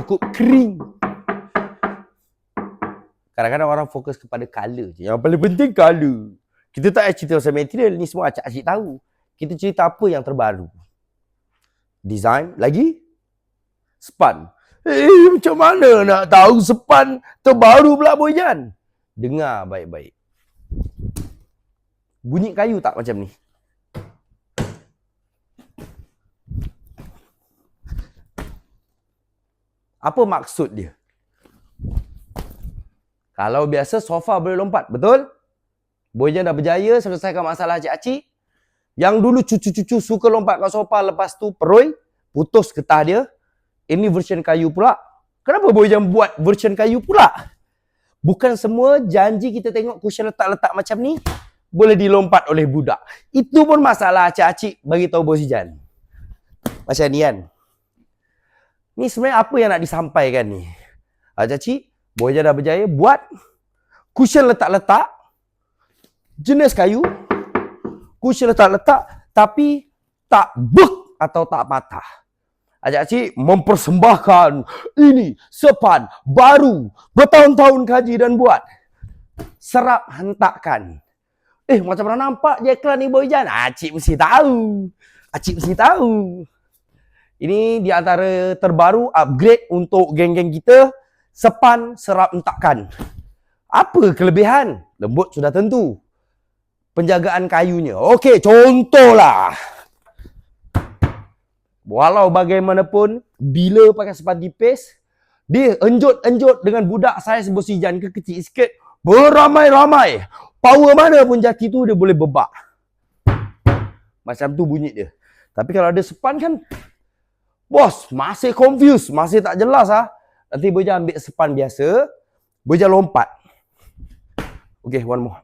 cukup kering. Kadang-kadang orang fokus kepada colour je. Yang paling penting colour. Kita tak payah cerita pasal material. Ni semua acak-acik tahu. Kita cerita apa yang terbaru. Design. Lagi? Span. Macam mana nak tahu span terbaru pula Boyan? Dengar baik-baik. Bunyi kayu tak macam ni? Apa maksud dia? Kalau biasa sofa boleh lompat, betul? Boyan dah berjaya selesaikan masalah acik-acik. Yang dulu cucu-cucu suka lompat kat sofa, lepas tu peroi, putus getah dia. Ini version kayu pula. Kenapa Boyan buat version kayu pula? Bukan semua janji kita tengok cushion letak-letak macam ni boleh dilompat oleh budak. Itu pun masalah acik-acik bagi tahu Bos Ijan. Macam ni kan. Ni sebenarnya apa yang nak disampaikan ni? Acik-acik, Boyan dah berjaya buat cushion letak-letak jenis kayu. Cushion letak-letak tapi tak bek atau tak patah. Acik-acik mempersembahkan ini sepan baru, bertahun-tahun kaji dan buat. Serap hentakkan. Macam mana nampak je iklan ni Boyan? Acik mesti tahu. Acik mesti tahu. Ini di antara terbaru upgrade untuk geng-geng kita. Sepan serap hentakkan. Apa kelebihan? Lembut sudah tentu. Penjagaan kayunya. Okey, contohlah. Walau bagaimanapun, bila pakai sepan tipis, dia enjut-enjut dengan budak saiz Bos Ijan ke kecil sikit, beramai-ramai. Power mana pun jati tu, dia boleh bebak. Macam tu bunyi dia. Tapi kalau ada sepan kan, bos, masih confused, masih tak jelas ah. Nanti Bojan ambil sepan biasa, Bojan lompat. Okay, one more.